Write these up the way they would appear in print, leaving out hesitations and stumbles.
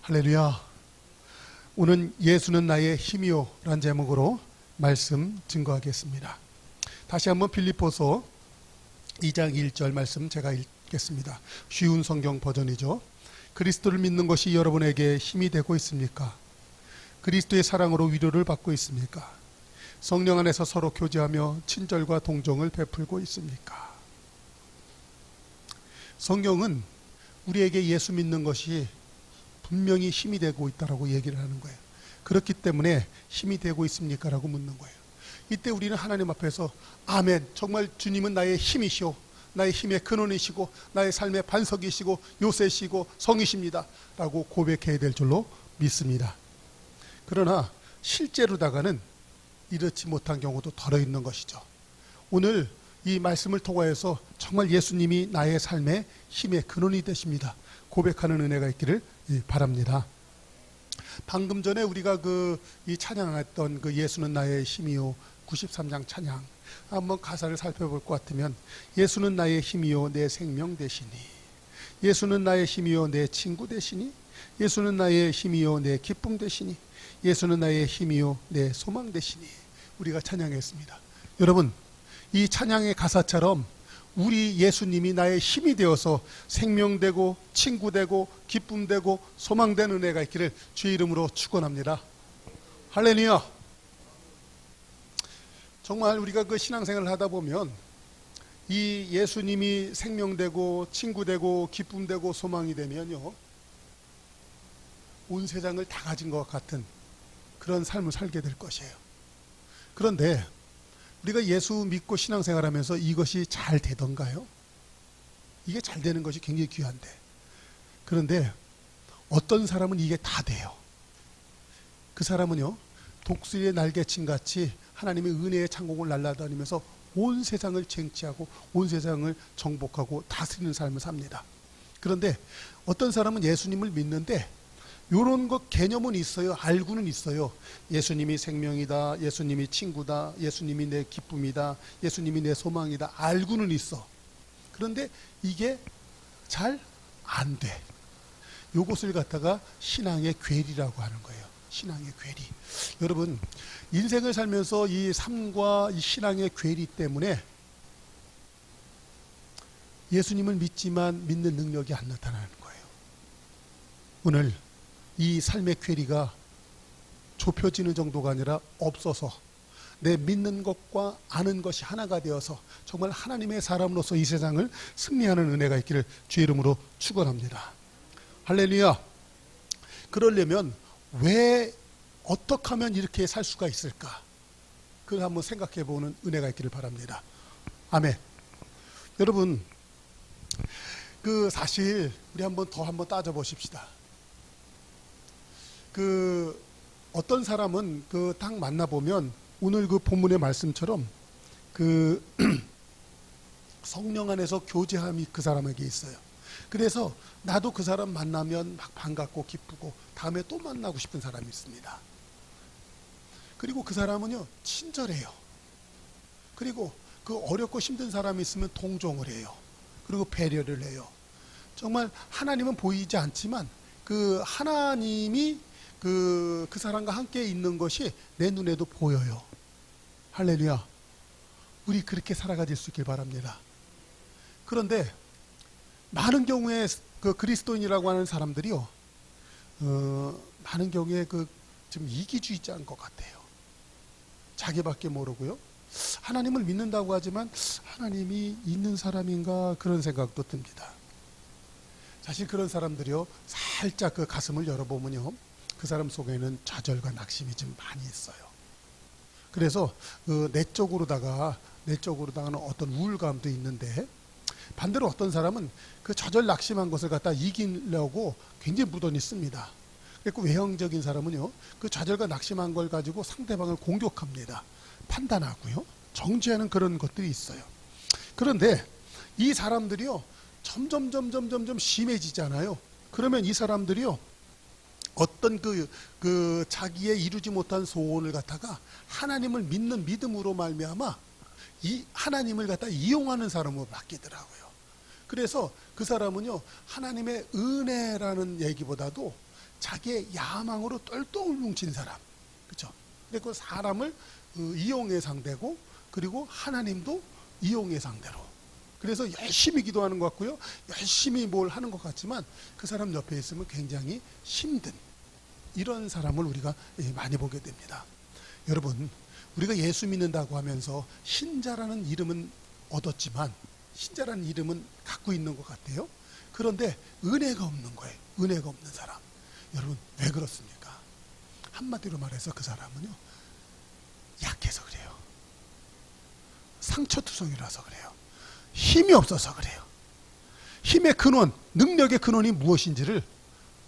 할렐루야. 오늘 예수는 나의 힘이요 라는 제목으로 말씀 증거하겠습니다. 다시 한번 빌립보서 2장 1절 말씀 제가 읽겠습니다. 쉬운 성경 버전이죠. 그리스도를 믿는 것이 여러분에게 힘이 되고 있습니까? 그리스도의 사랑으로 위로를 받고 있습니까? 성령 안에서 서로 교제하며 친절과 동정을 베풀고 있습니까? 성경은 우리에게 예수 믿는 것이 분명히 힘이 되고 있다라고 얘기를 하는 거예요. 그렇기 때문에 힘이 되고 있습니까? 라고 묻는 거예요. 이때 우리는 하나님 앞에서 아멘, 정말 주님은 나의 힘이시오, 나의 힘의 근원이시고 나의 삶의 반석이시고 요새시고 성이십니다 라고 고백해야 될 줄로 믿습니다. 그러나 실제로다가는 이렇지 못한 경우도 덜어 있는 것이죠. 오늘 이 말씀을 통하여서 정말 예수님이 나의 삶의 힘의 근원이 되십니다 고백하는 은혜가 있기를 바랍니다. 방금 전에 우리가 이 찬양했던 예수는 나의 힘이요 93장 찬양 한번 가사를 살펴볼 것 같으면, 예수는 나의 힘이요 내 생명 되시니, 예수는 나의 힘이요 내 친구 되시니, 예수는 나의 힘이요 내 기쁨 되시니, 예수는 나의 힘이요 내 소망 되시니, 우리가 찬양했습니다. 여러분, 이 찬양의 가사처럼 우리 예수님이 나의 힘이 되어서 생명되고 친구되고 기쁨되고 소망된 은혜가 있기를 주의 이름으로 축원합니다. 할렐루야. 정말 우리가 신앙생활을 하다 보면 이 예수님이 생명되고 친구되고 기쁨되고 소망이 되면요, 온 세상을 다 가진 것 같은 그런 삶을 살게 될 것이에요. 그런데 우리가 예수 믿고 신앙생활하면서 이것이 잘 되던가요? 이게 잘 되는 것이 굉장히 귀한데, 그런데 어떤 사람은 이게 다 돼요. 그 사람은요, 독수리의 날개친 같이 하나님의 은혜의 창공을 날아다니면서 온 세상을 쟁취하고 온 세상을 정복하고 다스리는 삶을 삽니다. 그런데 어떤 사람은 예수님을 믿는데 이런 것 개념은 있어요. 알고는 있어요. 예수님이 생명이다, 예수님이 친구다, 예수님이 내 기쁨이다, 예수님이 내 소망이다, 알고는 있어. 그런데 이게 잘 안 돼. 요것을 갖다가 신앙의 괴리라고 하는 거예요. 신앙의 괴리. 여러분, 인생을 살면서 이 삶과 이 신앙의 괴리 때문에 예수님을 믿지만 믿는 능력이 안 나타나는 거예요. 오늘 이 삶의 괴리가 좁혀지는 정도가 아니라 없어서 내 믿는 것과 아는 것이 하나가 되어서 정말 하나님의 사람으로서 이 세상을 승리하는 은혜가 있기를 주의 이름으로 축원합니다. 할렐루야. 그러려면 왜 어떻게 하면 이렇게 살 수가 있을까? 그걸 한번 생각해 보는 은혜가 있기를 바랍니다. 아멘. 여러분, 사실 우리 한번 따져 보십시다. 어떤 사람은 딱 만나보면 오늘 본문의 말씀처럼 성령 안에서 교제함이 그 사람에게 있어요. 그래서 나도 그 사람 만나면 막 반갑고 기쁘고 다음에 또 만나고 싶은 사람이 있습니다. 그리고 그 사람은요, 친절해요. 그리고 어렵고 힘든 사람이 있으면 동정을 해요. 그리고 배려를 해요. 정말 하나님은 보이지 않지만 하나님이 그 사람과 함께 있는 것이 내 눈에도 보여요. 할렐루야. 우리 그렇게 살아가질 수 있길 바랍니다. 그런데 많은 경우에 그리스도인이라고 하는 사람들이요, 많은 경우에 좀 이기주의자인 것 같아요. 자기밖에 모르고요, 하나님을 믿는다고 하지만 하나님이 있는 사람인가 그런 생각도 듭니다. 사실 그런 사람들이요, 살짝 가슴을 열어보면요, 그 사람 속에는 좌절과 낙심이 좀 많이 있어요. 그래서 내적으로다가는 어떤 우울감도 있는데, 반대로 어떤 사람은 좌절 낙심한 것을 갖다 이기려고 굉장히 무던히 씁니다. 그리고 외형적인 사람은요, 좌절과 낙심한 걸 가지고 상대방을 공격합니다. 판단하고요, 정죄하는 그런 것들이 있어요. 그런데 이 사람들이요, 점점 심해지잖아요. 그러면 이 사람들이요, 어떤 자기의 이루지 못한 소원을 갖다가 하나님을 믿는 믿음으로 말미암아 이 하나님을 갖다 이용하는 사람으로 바뀌더라고요. 그래서 그 사람은요, 하나님의 은혜라는 얘기보다도 자기의 야망으로 똘똘 뭉친 사람, 그렇죠? 근데 그 사람을 이용의 상대고, 그리고 하나님도 이용의 상대로. 그래서 열심히 기도하는 것 같고요, 열심히 뭘 하는 것 같지만 그 사람 옆에 있으면 굉장히 힘든 이런 사람을 우리가 많이 보게 됩니다. 여러분, 우리가 예수 믿는다고 하면서 신자라는 이름은 얻었지만, 신자라는 이름은 갖고 있는 것 같아요. 그런데 은혜가 없는 거예요. 은혜가 없는 사람. 여러분, 왜 그렇습니까? 한마디로 말해서 그 사람은요, 약해서 그래요. 상처투성이라서 그래요. 힘이 없어서 그래요. 힘의 근원, 능력의 근원이 무엇인지를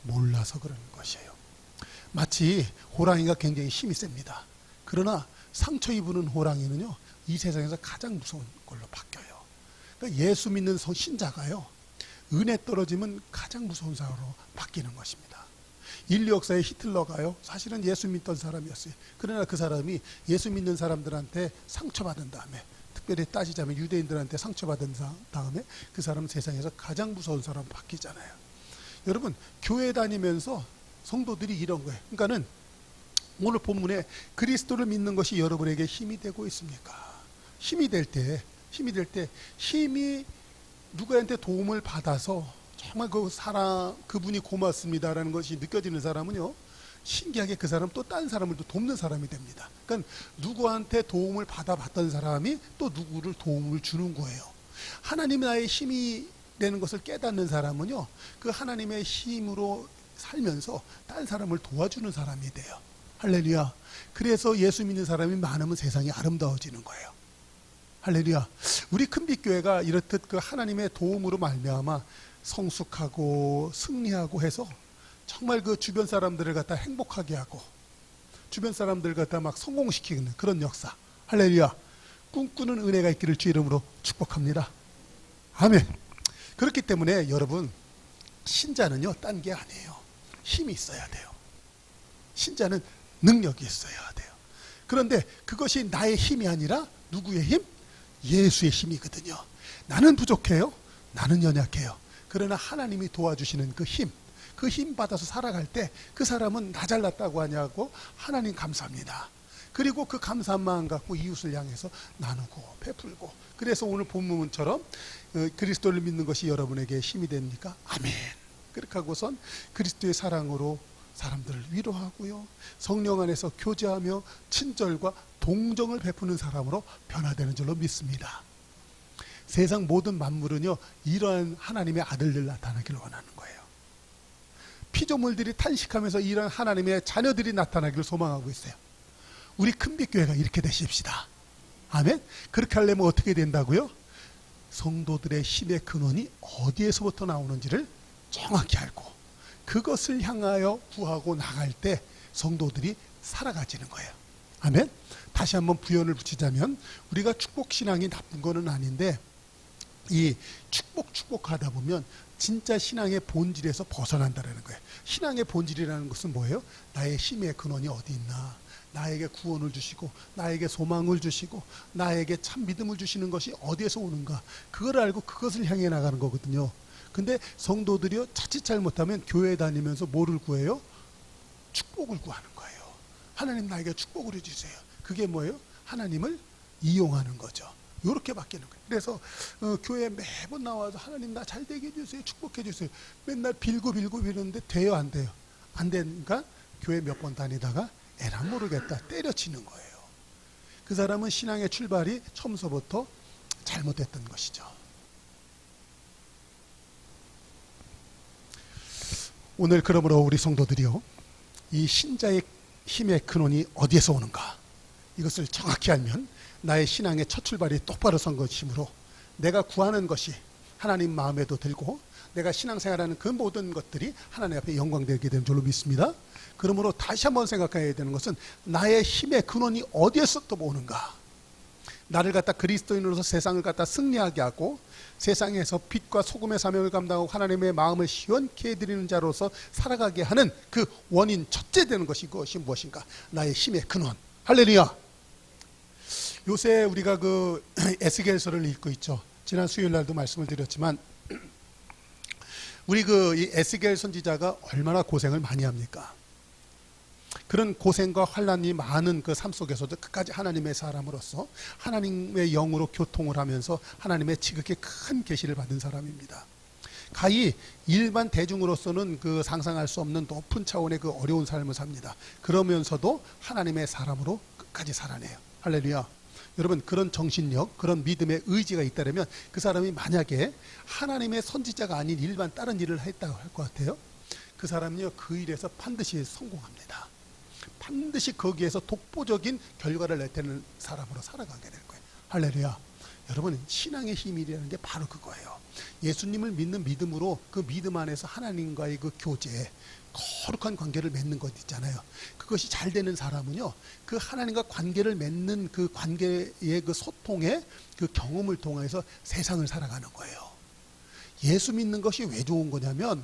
몰라서 그러는 것이에요. 마치 호랑이가 굉장히 힘이 셉니다. 그러나 상처 입은 호랑이는요, 이 세상에서 가장 무서운 걸로 바뀌어요. 그러니까 예수 믿는 신자가요, 은혜 떨어지면 가장 무서운 사람으로 바뀌는 것입니다. 인류 역사에 히틀러가요, 사실은 예수 믿던 사람이었어요. 그러나 그 사람이 예수 믿는 사람들한테 상처받은 다음에, 특별히 따지자면 유대인들한테 상처받은 다음에 그 사람은 세상에서 가장 무서운 사람으로 바뀌잖아요. 여러분, 교회 다니면서 성도들이 이런 거예요. 그러니까는 오늘 본문에 그리스도를 믿는 것이 여러분에게 힘이 되고 있습니까? 힘이 될 때 힘이 누구한테 도움을 받아서 정말 그 사람, 그분이 고맙습니다라는 것이 느껴지는 사람은요, 신기하게 그 사람 또 다른 사람을 또 돕는 사람이 됩니다. 그러니까 누구한테 도움을 받아봤던 사람이 또 누구를 도움을 주는 거예요. 하나님이 나의 힘이 되는 것을 깨닫는 사람은요, 그 하나님의 힘으로 살면서 다른 사람을 도와주는 사람이 돼요. 할렐루야. 그래서 예수 믿는 사람이 많으면 세상이 아름다워지는 거예요. 할렐루야. 우리 큰빛교회가 이렇듯 그 하나님의 도움으로 말미암아 성숙하고 승리하고 해서 정말 그 주변 사람들을 갖다 행복하게 하고 주변 사람들 갖다 막 성공시키는 그런 역사. 할렐루야. 꿈꾸는 은혜가 있기를 주 이름으로 축복합니다. 아멘. 그렇기 때문에 여러분, 신자는요, 딴 게 아니에요. 힘이 있어야 돼요. 신자는 능력이 있어야 돼요. 그런데 그것이 나의 힘이 아니라 누구의 힘? 예수의 힘이거든요. 나는 부족해요. 나는 연약해요. 그러나 하나님이 도와주시는 그 힘 받아서 살아갈 때 그 사람은 나 잘났다고 하냐고 하나님 감사합니다. 그리고 그 감사한 마음 갖고 이웃을 향해서 나누고 베풀고. 그래서 오늘 본문처럼 그리스도를 믿는 것이 여러분에게 힘이 됩니까? 아멘. 그렇게 하고선 그리스도의 사랑으로 사람들을 위로하고요, 성령 안에서 교제하며 친절과 동정을 베푸는 사람으로 변화되는 줄로 믿습니다. 세상 모든 만물은요, 이러한 하나님의 아들들 나타나기를 원하는 거예요. 피조물들이 탄식하면서 이러한 하나님의 자녀들이 나타나기를 소망하고 있어요. 우리 큰빛교회가 이렇게 되십시다. 아멘. 그렇게 하려면 어떻게 된다고요? 성도들의 힘의 근원이 어디에서부터 나오는지를 정확히 알고 그것을 향하여 구하고 나갈 때 성도들이 살아가지는 거예요. 아멘. 다시 한번 부연을 붙이자면, 우리가 축복신앙이 나쁜 거는 아닌데 이 축복하다 보면 진짜 신앙의 본질에서 벗어난다는 거예요. 신앙의 본질이라는 것은 뭐예요? 나의 힘의 근원이 어디 있나, 나에게 구원을 주시고 나에게 소망을 주시고 나에게 참 믿음을 주시는 것이 어디에서 오는가, 그걸 알고 그것을 향해 나가는 거거든요. 근데 성도들이요, 자칫 잘못하면 교회 다니면서 뭐를 구해요? 축복을 구하는 거예요. 하나님 나에게 축복을 해주세요. 그게 뭐예요? 하나님을 이용하는 거죠. 이렇게 바뀌는 거예요. 그래서 교회에 매번 나와서 하나님 나 잘 되게 해주세요, 축복해 주세요, 맨날 빌고 비는데 돼요, 안 돼요? 안 되니까 교회 몇 번 다니다가 에라 모르겠다 때려치는 거예요. 그 사람은 신앙의 출발이 처음서부터 잘못됐던 것이죠. 오늘 그러므로 우리 성도들이요, 이 신자의 힘의 근원이 어디에서 오는가, 이것을 정확히 알면 나의 신앙의 첫 출발이 똑바로 선 것이므로 내가 구하는 것이 하나님 마음에도 들고 내가 신앙생활하는 그 모든 것들이 하나님 앞에 영광되게 되는 줄로 믿습니다. 그러므로 다시 한번 생각해야 되는 것은 나의 힘의 근원이 어디에서 또 오는가. 나를 갖다 그리스도인으로서 세상을 갖다 승리하게 하고 세상에서 빛과 소금의 사명을 감당하고 하나님의 마음을 시원케 해드리는 자로서 살아가게 하는 그 원인 첫째 되는 것이 그것이 무엇인가? 나의 힘의 근원. 할렐루야. 요새 우리가 그 에스겔서를 읽고 있죠. 지난 수요일 날도 말씀을 드렸지만 우리 이 에스겔 선지자가 얼마나 고생을 많이 합니까? 그런 고생과 환난이 많은 그 삶 속에서도 끝까지 하나님의 사람으로서 하나님의 영으로 교통을 하면서 하나님의 지극히 큰 계시를 받은 사람입니다. 가히 일반 대중으로서는 그 상상할 수 없는 높은 차원의 그 어려운 삶을 삽니다. 그러면서도 하나님의 사람으로 끝까지 살아내요. 할렐루야. 여러분, 그런 정신력, 그런 믿음의 의지가 있다면 그 사람이 만약에 하나님의 선지자가 아닌 일반 다른 일을 했다고 할 것 같아요. 그 사람은요, 그 일에서 반드시 성공합니다. 반드시 거기에서 독보적인 결과를 내는 사람으로 살아가게 될 거예요. 할렐루야. 여러분, 신앙의 힘이라는 게 바로 그거예요. 예수님을 믿는 믿음으로 그 믿음 안에서 하나님과의 그 교제, 거룩한 관계를 맺는 것 있잖아요. 그것이 잘 되는 사람은요, 그 하나님과 관계를 맺는 그 관계의 그 소통의 그 경험을 통해서 세상을 살아가는 거예요. 예수 믿는 것이 왜 좋은 거냐면,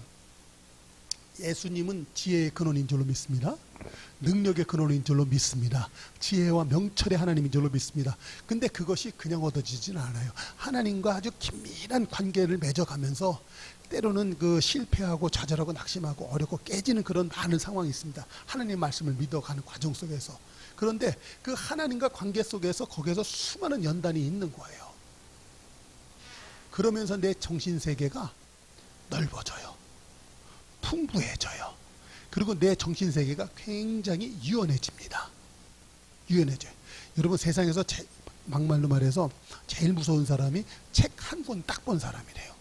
예수님은 지혜의 근원인 줄로 믿습니다. 능력의 근원인 줄로 믿습니다. 지혜와 명철의 하나님인 줄로 믿습니다. 근데 그것이 그냥 얻어지진 않아요. 하나님과 아주 긴밀한 관계를 맺어가면서 때로는 그 실패하고 좌절하고 낙심하고 어렵고 깨지는 그런 많은 상황이 있습니다. 하나님 말씀을 믿어가는 과정 속에서. 그런데 그 하나님과 관계 속에서 거기에서 수많은 연단이 있는 거예요. 그러면서 내 정신세계가 넓어져요. 풍부해져요. 그리고 내 정신세계가 굉장히 유연해집니다. 유연해져요. 여러분, 세상에서 막말로 말해서 제일 무서운 사람이 책 한 권 딱 본 사람이래요.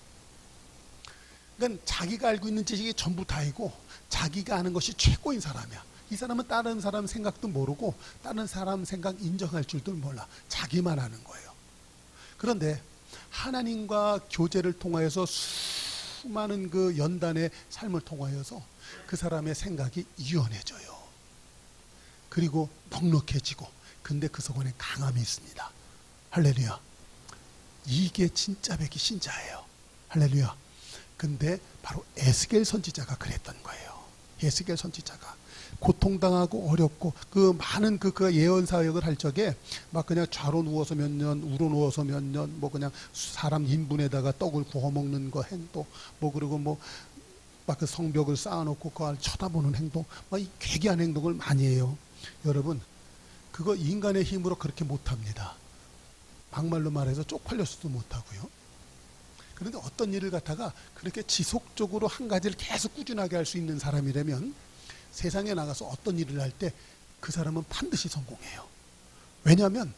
그러니까 자기가 알고 있는 지식이 전부 다이고 자기가 아는 것이 최고인 사람이야. 이 사람은 다른 사람 생각도 모르고 다른 사람 생각 인정할 줄도 몰라. 자기만 아는 거예요. 그런데 하나님과 교제를 통하여서 수많은 그 연단의 삶을 통하여서 그 사람의 생각이 유연해져요. 그리고 넉넉해지고, 근데 그 속에 강함이 있습니다. 할렐루야. 이게 진짜 백이 신자예요. 할렐루야. 근데 바로 에스겔 선지자가 그랬던 거예요. 에스겔 선지자가 고통당하고 어렵고 그 많은 그 예언 사역을 할 적에 막 그냥 좌로 누워서 몇 년, 우로 누워서 몇 년, 뭐 그냥 사람 인분에다가 떡을 구워 먹는 거 행동, 뭐 그리고 뭐 막 그 성벽을 쌓아놓고 그걸 쳐다보는 행동, 막 이 괴기한 행동을 많이 해요. 여러분, 그거 인간의 힘으로 그렇게 못합니다. 막말로 말해서 쪽팔려서도 못하고요. 그런데 어떤 일을 갖다가 그렇게 지속적으로 한 가지를 계속 꾸준하게 할 수 있는 사람이라면 세상에 나가서 어떤 일을 할 때 그 사람은 반드시 성공해요. 왜냐하면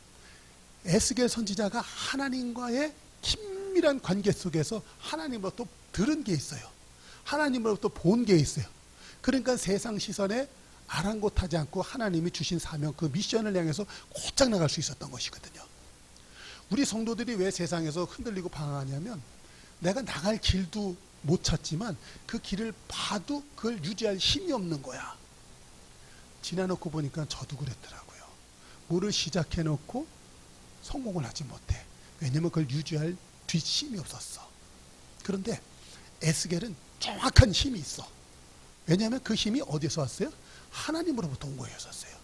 에스겔 선지자가 하나님과의 긴밀한 관계 속에서 하나님으로부터 들은 게 있어요. 하나님으로부터 본 게 있어요. 그러니까 세상 시선에 아랑곳하지 않고 하나님이 주신 사명, 그 미션을 향해서 곧장 나갈 수 있었던 것이거든요. 우리 성도들이 왜 세상에서 흔들리고 방황하냐면 내가 나갈 길도 못 찾지만 그 길을 봐도 그걸 유지할 힘이 없는 거야. 지나놓고 보니까 저도 그랬더라고요. 뭐를 시작해놓고 성공을 하지 못해. 왜냐면 그걸 유지할 뒷힘이 없었어. 그런데 에스겔은 정확한 힘이 있어. 왜냐하면 그 힘이 어디서 왔어요? 하나님으로부터 온 거였었어요.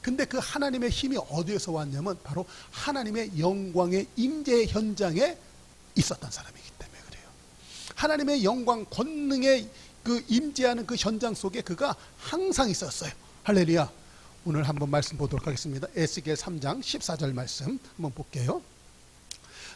근데 그 하나님의 힘이 어디에서 왔냐면 바로 하나님의 영광의 임재 현장에 있었던 사람이기 때문에 그래요. 하나님의 영광 권능의 그 임재하는 그 현장 속에 그가 항상 있었어요. 할렐루야. 오늘 한번 말씀 보도록 하겠습니다. 에스겔 3장 14절 말씀 한번 볼게요.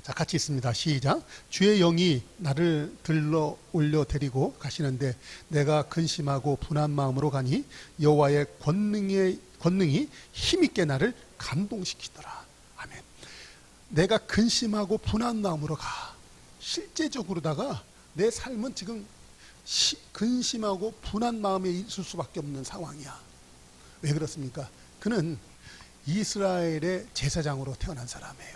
자, 같이 있습니다. 시작. 주의 영이 나를 들러 올려 데리고 가시는데 내가 근심하고 분한 마음으로 가니 여호와의 권능이 힘있게 나를 감동시키더라. 아멘. 내가 근심하고 분한 마음으로 가. 실제적으로다가 내 삶은 지금 근심하고 분한 마음에 있을 수밖에 없는 상황이야. 왜 그렇습니까? 그는 이스라엘의 제사장으로 태어난 사람이에요.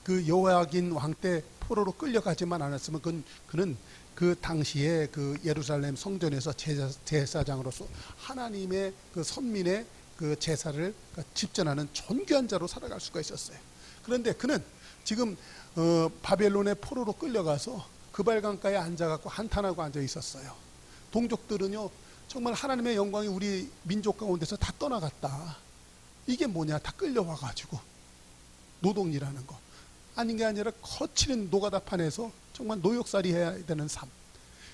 그 여호야긴 왕 때 포로로 끌려가지만 않았으면 그는 그 당시에 그 예루살렘 성전에서 제사장으로서 하나님의 그 선민의 그 제사를 집전하는 존귀한 자로 살아갈 수가 있었어요. 그런데 그는 지금 바벨론의 포로로 끌려가서 그발강가에 앉아갖고 한탄하고 앉아 있었어요. 동족들은요 정말 하나님의 영광이 우리 민족 가운데서 다 떠나갔다. 이게 뭐냐? 다 끌려와가지고 노동이라는 거. 아닌 게 아니라 거칠은 노가다판에서 정말 노역살이 해야 되는 삶.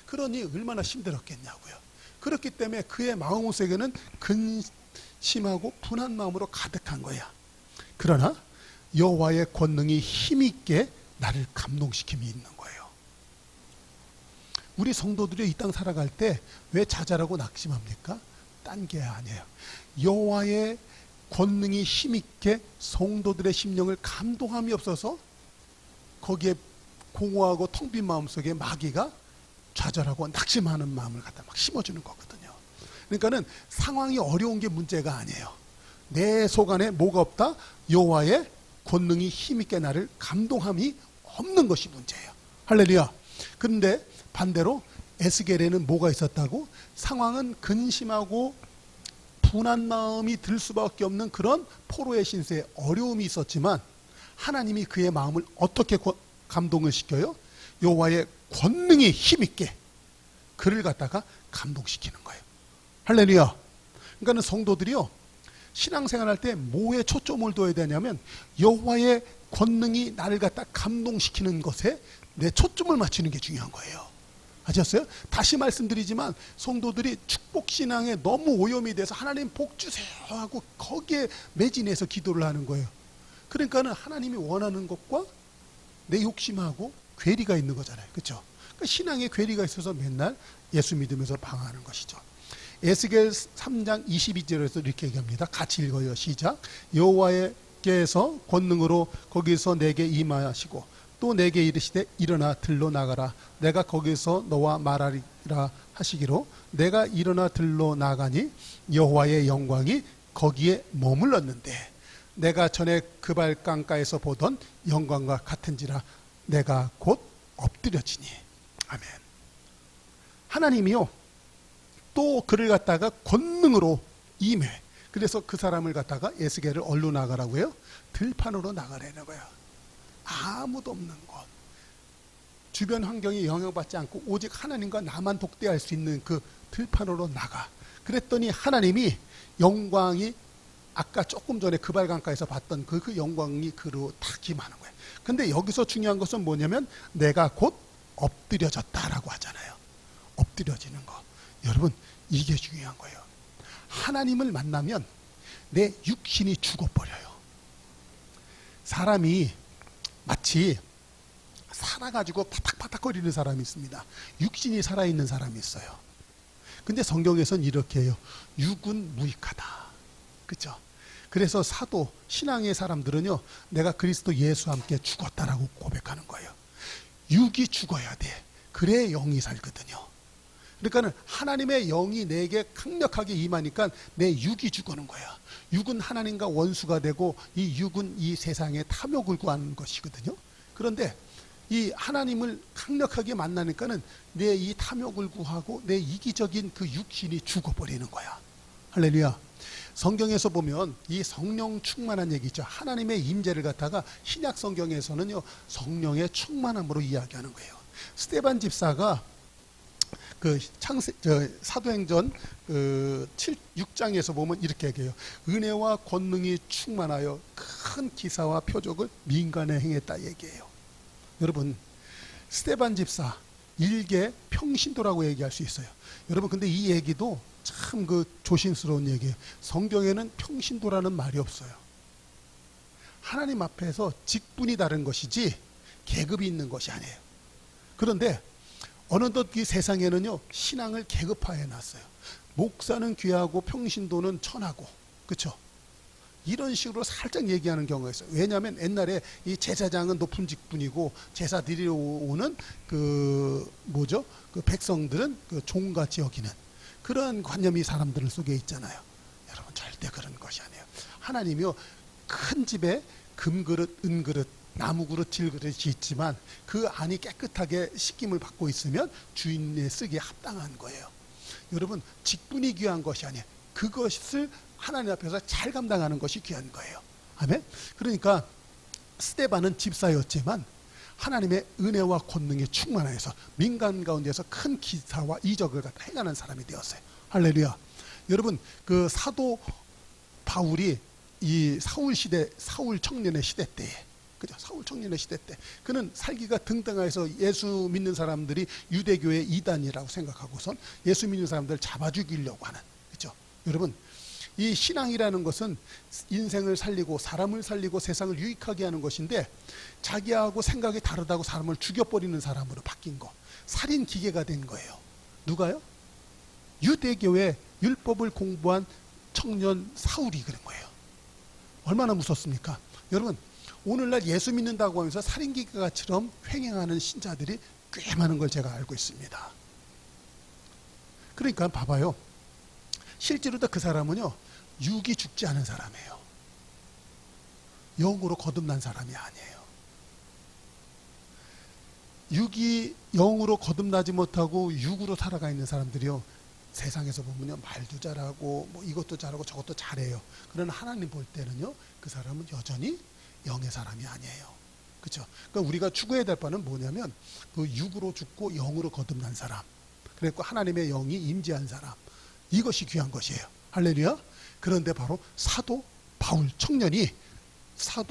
그러니 얼마나 힘들었겠냐고요. 그렇기 때문에 그의 마음속에는 근심하고 분한 마음으로 가득한 거야. 그러나 여호와의 권능이 힘있게 나를 감동시킴이 있는 거예요. 우리 성도들이 이 땅 살아갈 때 왜 자잘하고 낙심합니까? 딴 게 아니에요. 여호와의 권능이 힘있게 성도들의 심령을 감동함이 없어서 거기에 공허하고 텅 빈 마음속에 마귀가 좌절하고 낙심하는 마음을 갖다 막 심어주는 거거든요. 그러니까는 상황이 어려운 게 문제가 아니에요. 내 속 안에 뭐가 없다? 여호와의 권능이 힘있게 나를 감동함이 없는 것이 문제예요. 할렐루야. 그런데 반대로 에스겔에는 뭐가 있었다고? 상황은 근심하고 분한 마음이 들 수밖에 없는 그런 포로의 신세에 어려움이 있었지만 하나님이 그의 마음을 어떻게 감동을 시켜요? 여호와의 권능이 힘있게 그를 갖다가 감동시키는 거예요. 할렐루야. 그러니까 성도들이요, 신앙생활할 때 뭐에 초점을 둬야 되냐면 여호와의 권능이 나를 갖다 감동시키는 것에 내 초점을 맞추는 게 중요한 거예요. 아셨어요? 다시 말씀드리지만 성도들이 축복신앙에 너무 오염이 돼서 하나님 복 주세요 하고 거기에 매진해서 기도를 하는 거예요. 그러니까는 하나님이 원하는 것과 내 욕심하고 괴리가 있는 거잖아요. 그렇죠? 그러니까 신앙에 괴리가 있어서 맨날 예수 믿으면서 방황하는 것이죠. 에스겔 3장 22절에서 이렇게 얘기합니다. 같이 읽어요. 시작. 여호와께서 권능으로 거기서 내게 임하시고 또 내게 이르시되 일어나 들로 나가라. 내가 거기서 너와 말하리라 하시기로 내가 일어나 들로 나가니 여호와의 영광이 거기에 머물렀는데 내가 전에 그발강가에서 보던 영광과 같은지라 내가 곧 엎드려지니. 아멘. 하나님이요 또 그를 갖다가 권능으로 임해. 그래서 그 사람을 갖다가 에스겔을 어디로 나가라고 해요? 들판으로 나가라는 거예요. 아무도 없는 곳, 주변 환경이 영향받지 않고 오직 하나님과 나만 독대할 수 있는 그 들판으로 나가. 그랬더니 하나님이 영광이 아까 조금 전에 그발강가에서 봤던 그 영광이 그로 탁 임하는 거예요. 근데 여기서 중요한 것은 뭐냐면 내가 곧 엎드려졌다라고 하잖아요. 엎드려지는 거. 여러분 이게 중요한 거예요. 하나님을 만나면 내 육신이 죽어버려요. 사람이 마치 살아가지고 파닥파닥거리는 사람이 있습니다. 육신이 살아있는 사람이 있어요. 근데 성경에서는 이렇게 해요. 육은 무익하다. 그렇죠? 그래서 사도 신앙의 사람들은요, 내가 그리스도 예수와 함께 죽었다라고 고백하는 거예요. 육이 죽어야 돼. 그래야 영이 살거든요. 그러니까 하나님의 영이 내게 강력하게 임하니까 내 육이 죽어는 거야. 육은 하나님과 원수가 되고 이 육은 이 세상에 탐욕을 구하는 것이거든요. 그런데 이 하나님을 강력하게 만나니까는 내 이 탐욕을 구하고 내 이기적인 그 육신이 죽어버리는 거야. 할렐루야. 성경에서 보면 이 성령 충만한 얘기죠. 하나님의 임재를 갖다가 신약 성경에서는요 성령의 충만함으로 이야기하는 거예요. 스데반 집사가 그 사도행전 6장에서 보면 이렇게 얘기해요. 은혜와 권능이 충만하여 큰 기사와 표적을 민간에 행했다 얘기해요. 여러분 스데반 집사 일개 평신도라고 얘기할 수 있어요. 여러분 근데 이 얘기도 참 그 조심스러운 얘기예요. 성경에는 평신도라는 말이 없어요. 하나님 앞에서 직분이 다른 것이지 계급이 있는 것이 아니에요. 그런데 어느덧 이 세상에는요 신앙을 계급화해 놨어요. 목사는 귀하고 평신도는 천하고, 그렇죠? 이런 식으로 살짝 얘기하는 경우가 있어요. 왜냐하면 옛날에 이 제사장은 높은 직분이고 제사 드리러 오는 그 백성들은 그 종같이 여기는 그런 관념이 사람들 속에 있잖아요. 여러분 절대 그런 것이 아니에요. 하나님이요 큰 집에 금그릇, 은그릇, 나무그릇, 질그릇이 있지만 그 안이 깨끗하게 씻김을 받고 있으면 주인의 쓰기에 합당한 거예요. 여러분 직분이 귀한 것이 아니에요. 그것을 하나님 앞에서 잘 감당하는 것이 귀한 거예요. 아멘. 그러니까 스데반은 집사였지만 하나님의 은혜와 권능이 충만해서 민간 가운데서 큰 기사와 이적을 갖다 행하는 사람이 되었어요. 할렐루야. 여러분 그 사도 바울이 이 사울 청년의 시대 때에, 그죠? 사울 청년의 시대 때 그는 살기가 등등해서 예수 믿는 사람들이 유대교의 이단이라고 생각하고선 예수 믿는 사람들을 잡아 죽이려고 하는, 그죠? 여러분, 이 신앙이라는 것은 인생을 살리고 사람을 살리고 세상을 유익하게 하는 것인데, 자기하고 생각이 다르다고 사람을 죽여버리는 사람으로 바뀐 거, 살인 기계가 된 거예요. 누가요? 유대교의 율법을 공부한 청년 사울이 그런 거예요. 얼마나 무섭습니까? 여러분, 오늘날 예수 믿는다고 하면서 살인기계가처럼 횡행하는 신자들이 꽤 많은 걸 제가 알고 있습니다. 그러니까 봐봐요. 실제로도 그 사람은요, 육이 죽지 않은 사람이에요. 영으로 거듭난 사람이 아니에요. 육이 영으로 거듭나지 못하고 육으로 살아가 있는 사람들이요, 세상에서 보면요, 말도 잘하고 뭐 이것도 잘하고 저것도 잘해요. 그러나 하나님 볼 때는요, 그 사람은 여전히 영의 사람이 아니에요. 그렇죠? 그러니까 우리가 추구해야 될 바는 뭐냐면, 그 육으로 죽고 영으로 거듭난 사람, 그리고 하나님의 영이 임재한 사람, 이것이 귀한 것이에요. 할렐루야. 그런데 바로 사도 바울 청년이,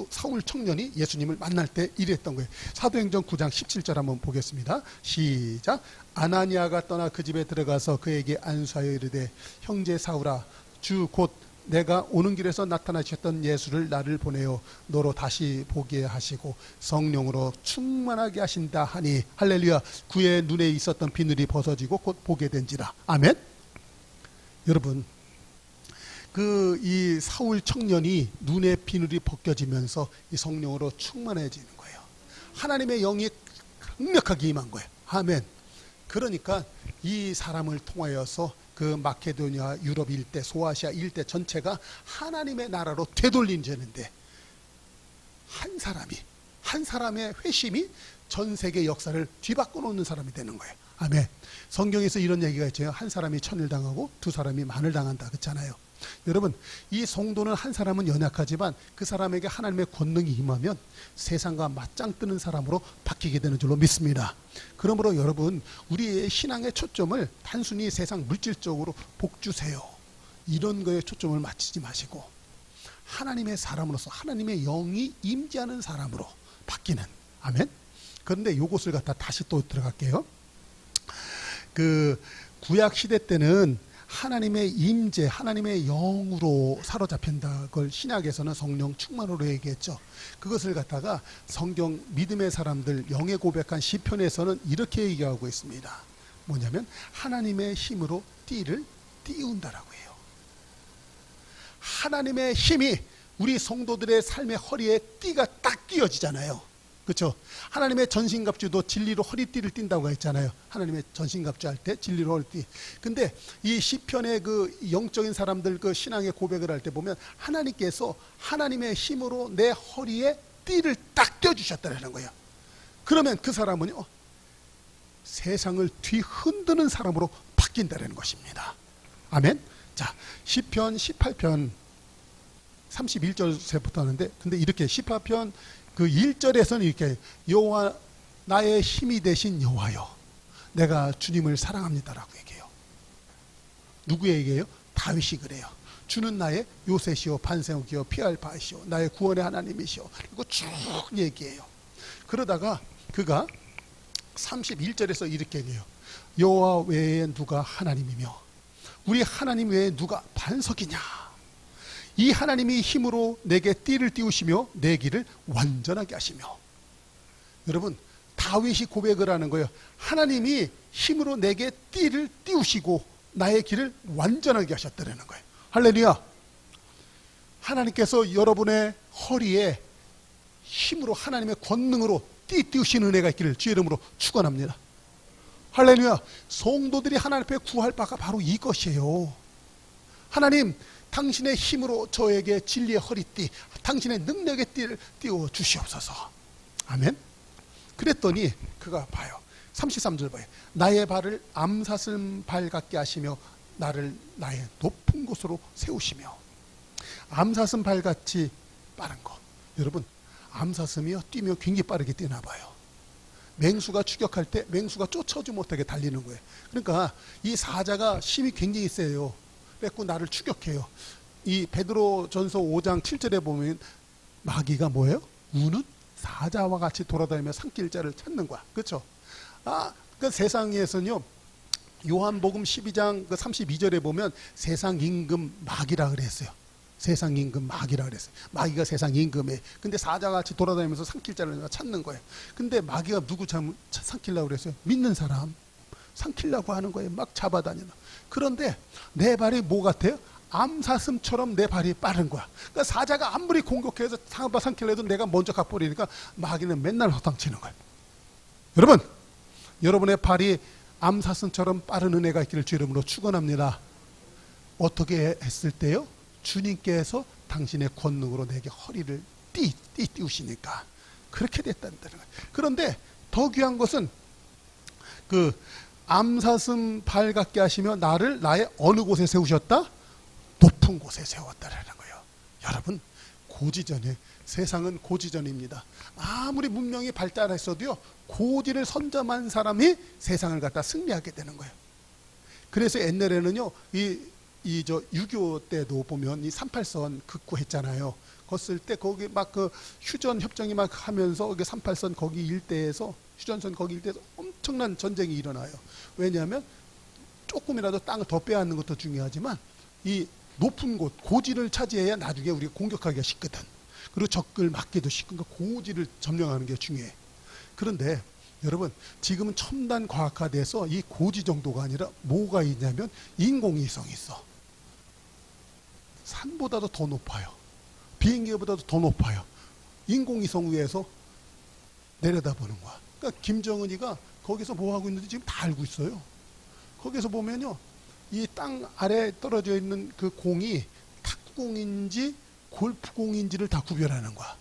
사울 청년이 예수님을 만날 때 이랬던 거예요. 사도행전 9장 17절 한번 보겠습니다. 시작. 아나니아가 떠나 그 집에 들어가서 그에게 안수하여 이르되, 형제 사울아, 주 곧 내가 오는 길에서 나타나셨던 예수를 나를 보내어 너로 다시 보게 하시고 성령으로 충만하게 하신다 하니, 할렐루야. 그의 눈에 있었던 비늘이 벗어지고 곧 보게 된지라. 아멘. 여러분, 이 사울 청년이 눈의 비늘이 벗겨지면서 이 성령으로 충만해지는 거예요. 하나님의 영이 강력하게 임한 거예요. 아멘. 그러니까 이 사람을 통하여서 그 마케도니아 유럽 일대, 소아시아 일대 전체가 하나님의 나라로 되돌린다는데, 한 사람의 회심이 전 세계 역사를 뒤바꿔 놓는 사람이 되는 거예요. 아멘. 성경에서 이런 얘기가 있죠. 한 사람이 천을 당하고 두 사람이 만을 당한다, 그렇잖아요. 여러분, 이 성도는 한 사람은 연약하지만 그 사람에게 하나님의 권능이 임하면 세상과 맞짱 뜨는 사람으로 바뀌게 되는 줄로 믿습니다. 그러므로 여러분, 우리의 신앙의 초점을 단순히 세상 물질적으로 복 주세요, 이런 거에 초점을 맞추지 마시고 하나님의 사람으로서 하나님의 영이 임재하는 사람으로 바뀌는, 아멘. 그런데 요것을 갖다 다시 또 들어갈게요. 그 구약 시대 때는 하나님의 임재, 하나님의 영으로 사로잡힌다. 그걸 신약에서는 성령 충만으로 얘기했죠. 그것을 갖다가 성경 믿음의 사람들 영의 고백한 시편에서는 이렇게 얘기하고 있습니다. 뭐냐면 하나님의 힘으로 띠를 띄운다라고 해요. 하나님의 힘이 우리 성도들의 삶의 허리에 띠가 딱 띄어지잖아요. 그렇죠? 하나님의 전신갑주도 진리로 허리띠를 띈다고 했잖아요. 하나님의 전신갑주 할 때 진리로 허리띠. 근데 이 시편의 그 영적인 사람들 그 신앙의 고백을 할 때 보면 하나님께서 하나님의 힘으로 내 허리에 띠를 딱 띄워주셨다는 거예요. 그러면 그 사람은요, 세상을 뒤흔드는 사람으로 바뀐다는 것입니다. 아멘. 자, 시편 18편 31절부터 하는데, 근데 이렇게 18편 그 1절에서는 이렇게, 여호와 나의 힘이 되신 여호와여, 내가 주님을 사랑합니다라고 얘기해요. 누구 얘기해요? 다윗이 그래요. 주는 나의 요새시오 반세우기요 피할 바시오 나의 구원의 하나님이시오. 그리고 쭉 얘기해요. 그러다가 그가 31절에서 이렇게 얘기해요. 여호와 외에 누가 하나님이며 우리 하나님 외에 누가 반석이냐. 이 하나님이 힘으로 내게 띠를 띄우시며 내 길을 완전하게 하시며. 여러분, 다윗이 고백을 하는 거예요. 하나님이 힘으로 내게 띠를 띄우시고 나의 길을 완전하게 하셨다는 거예요. 할렐루야. 하나님께서 여러분의 허리에 힘으로 하나님의 권능으로 띠 띄우시는 은혜가 있기를 주의 이름으로 축원합니다. 할렐루야. 성도들이 하나님 앞에 구할 바가 바로 이것이에요. 하나님, 당신의 힘으로 저에게 진리의 허리띠, 당신의 능력의 띠를 띄워 주시옵소서. 아멘. 그랬더니 그가 봐요. 33절 봐요. 나의 발을 암사슴 발 같게 하시며 나를 나의 높은 곳으로 세우시며. 암사슴 발같이 빠른 것. 여러분, 암사슴이요, 뛰면 굉장히 빠르게 뛰나 봐요. 맹수가 추격할 때 맹수가 쫓아오지 못하게 달리는 거예요. 그러니까 이 사자가 힘이 굉장히 세요. 그래서 나를 추격해요. 이 베드로 전서 5장 7절에 보면 마귀가 뭐예요? 우는 사자와 같이 돌아다니며 삼킬 자를 찾는 거야. 그렇죠? 그 세상에서는요. 요한복음 12장 그 32절에 보면 세상 임금 마귀라 그랬어요. 세상 임금 마귀라 그랬어요. 마귀가 세상 임금이에요. 근데 사자같이 돌아다니면서 삼킬 자를 찾는 거예요. 근데 마귀가 누구 삼키려고 그랬어요? 믿는 사람 삼키려고 하는 거예요. 막 잡아다니는. 그런데 내 발이 뭐 같아요? 암사슴처럼 내 발이 빠른 거야. 그러니까 사자가 아무리 공격해서 삼키려 해도 내가 먼저 가버리니까 마귀는 맨날 허탕치는 거예요. 여러분, 여러분의 발이 암사슴처럼 빠른 은혜가 있기를 주 이름으로 축원합니다. 어떻게 했을 때요? 주님께서 당신의 권능으로 내게 허리를 띄우시니까 그렇게 됐다는 거예요. 그런데 더 귀한 것은 그 암사슴 발 같게 하시며 나를 나의 어느 곳에 세우셨다? 높은 곳에 세웠다라는 거예요. 여러분, 고지전에 세상은 고지전입니다. 아무리 문명이 발달했어도요, 고지를 선점한 사람이 세상을 갖다 승리하게 되는 거예요. 그래서 옛날에는요, 저 6.25 때도 보면 이 38선 극구했잖아요. 걷을 때 거기 막 그 휴전 협정이 막 하면서 거기 38선 거기 일대에서 휴전선 거기 일대에서 엄청난 전쟁이 일어나요. 왜냐하면 조금이라도 땅을 더 빼앗는 것도 중요하지만 이 높은 곳, 고지를 차지해야 나중에 우리가 공격하기가 쉽거든. 그리고 적을 막기도 쉽고 고지를 점령하는 게 중요해. 그런데 여러분, 지금은 첨단 과학화돼서 이 고지 정도가 아니라 뭐가 있냐면 인공위성이 있어. 산보다도 더 높아요. 비행기보다도 더 높아요. 인공위성 위에서 내려다보는 거야. 그러니까 김정은이가 거기서 뭐 하고 있는지 지금 다 알고 있어요. 거기서 보면요, 이 땅 아래에 떨어져 있는 그 공이 탁구공인지 골프공인지를 다 구별하는 거야.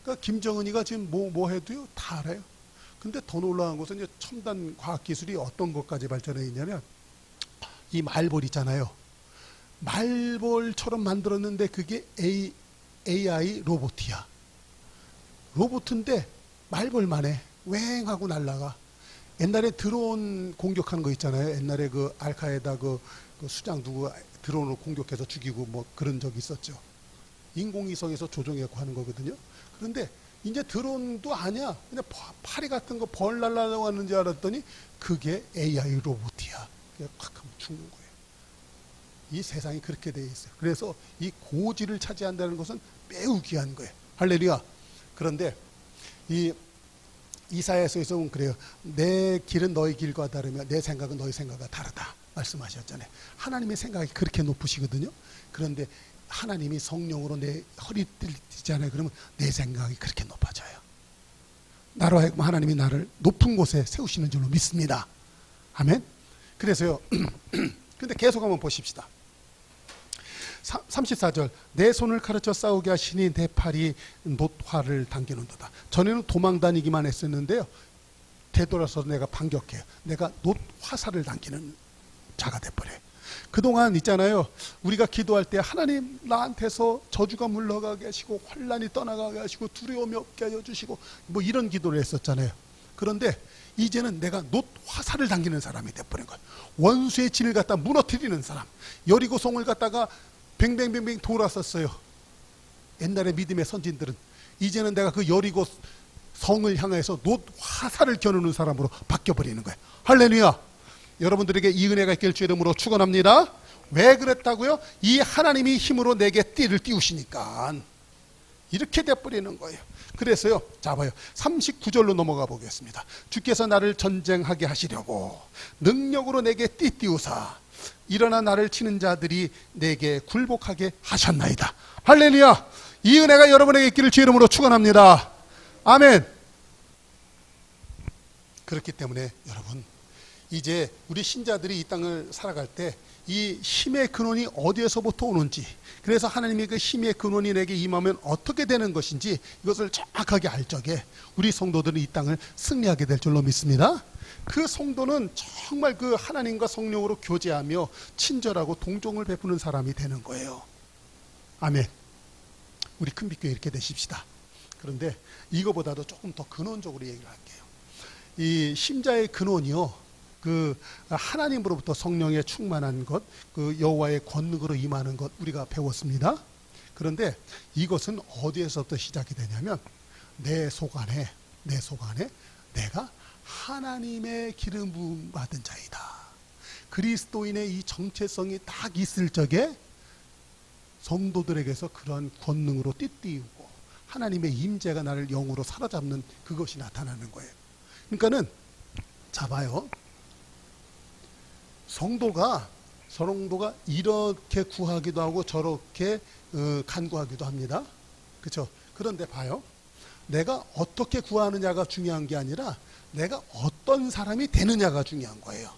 그러니까 김정은이가 지금 뭐 해도요 다 알아요. 근데 더 놀라운 것은 이제 첨단 과학 기술이 어떤 것까지 발전해 있냐면 이 말벌 있잖아요. 말벌처럼 만들었는데 그게 AI 로봇이야. 로봇인데 말벌만 해. 웽하고 날아가. 옛날에 드론 공격하는 거 있잖아요. 옛날에 그 알카에다 그 수장 누구 드론으로 공격해서 죽이고 뭐 그런 적이 있었죠. 인공위성에서 조종해서 하는 거거든요. 그런데 이제 드론도 아니야. 그냥 파리 같은 거 벌 날라가는 줄 알았더니 그게 AI 로봇이야. 그게 콱 하면 죽는 거예요. 이 세상이 그렇게 돼 있어요. 그래서 이 고지를 차지한다는 것은 매우 귀한 거예요. 할렐루야. 그런데 이 이사야서에서 보면 그래요. 내 길은 너희 길과 다르며 내 생각은 너희 생각과 다르다 말씀하셨잖아요. 하나님의 생각이 그렇게 높으시거든요. 그런데 하나님이 성령으로 내 허리를 띠잖아요. 그러면 내 생각이 그렇게 높아져요. 나로 하여금 하나님이 나를 높은 곳에 세우시는 줄로 믿습니다. 아멘. 그래서요. 근데 계속 한번 보십시다. 34절 내 손을 가르쳐 싸우게 하시니 내 팔이 놋화를 당기는도다. 전에는 도망 다니기만 했었는데요. 되돌아서 내가 반격해요. 내가 놋화살을 당기는 자가 돼버려요. 그동안 있잖아요. 우리가 기도할 때 하나님 나한테서 저주가 물러가게 하시고 환난이 떠나가게 하시고 두려움이 없게 하여 주시고 뭐 이런 기도를 했었잖아요. 그런데 이제는 내가 놋화살을 당기는 사람이 돼버린 거예요. 원수의 진을 갖다 무너뜨리는 사람. 여리고성을 갖다가 뱅뱅뱅뱅 돌았었어요. 옛날에 믿음의 선진들은. 이제는 내가 그 여리고 성을 향해서 놋화살을 겨누는 사람으로 바뀌어버리는 거예요. 할렐루야. 여러분들에게 이 은혜가 있길 주 이름으로 축원합니다. 왜 그랬다고요? 이 하나님이 힘으로 내게 띠를 띄우시니까 이렇게 돼버리는 거예요. 그래서요, 자 봐요. 39절로 넘어가 보겠습니다. 주께서 나를 전쟁하게 하시려고 능력으로 내게 띠 띄우사 일어나 나를 치는 자들이 내게 굴복하게 하셨나이다. 할렐루야. 이 은혜가 여러분에게 있기를 주 이름으로 축원합니다. 아멘. 그렇기 때문에 여러분, 이제 우리 신자들이 이 땅을 살아갈 때 이 힘의 근원이 어디에서부터 오는지, 그래서 하나님의 그 힘의 근원이 내게 임하면 어떻게 되는 것인지 이것을 정확하게 알 적에 우리 성도들은 이 땅을 승리하게 될 줄로 믿습니다. 그 성도는 정말 그 하나님과 성령으로 교제하며 친절하고 동정을 베푸는 사람이 되는 거예요. 아멘. 우리 큰빛교회 이렇게 되십시다. 그런데 이거보다도 조금 더 근원적으로 얘기를 할게요. 이 심자의 근원이요, 그 하나님으로부터 성령에 충만한 것, 그 여호와의 권능으로 임하는 것 우리가 배웠습니다. 그런데 이것은 어디에서부터 시작이 되냐면 내 속 안에 내가 하나님의 기름 부음 받은 자이다. 그리스도인의 이 정체성이 딱 있을 적에 성도들에게서 그러한 권능으로 띠띠우고 하나님의 임재가 나를 영으로 사로잡는 그것이 나타나는 거예요. 그러니까는 자 봐요. 성도가 이렇게 구하기도 하고 저렇게 간구하기도 합니다. 그렇죠? 그런데 봐요. 내가 어떻게 구하느냐가 중요한 게 아니라 내가 어떤 사람이 되느냐가 중요한 거예요.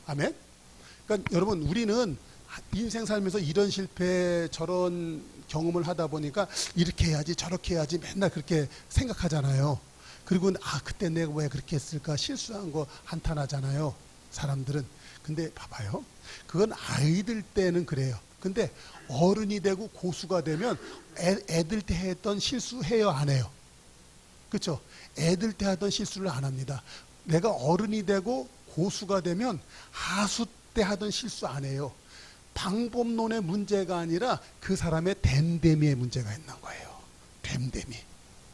아멘? 그러니까 여러분, 우리는 인생 살면서 이런 실패 저런 경험을 하다 보니까 이렇게 해야지 저렇게 해야지 맨날 그렇게 생각하잖아요. 그리고 그때 내가 왜 그렇게 했을까 실수한 거 한탄하잖아요, 사람들은. 근데 봐봐요. 그건 아이들 때는 그래요. 근데 어른이 되고 고수가 되면 애들 때 했던 실수해요, 안 해요? 그렇죠? 애들 때 하던 실수를 안 합니다. 내가 어른이 되고 고수가 되면 하수 때 하던 실수 안 해요. 방법론의 문제가 아니라 그 사람의 됨됨이의 문제가 있는 거예요. 됨됨이.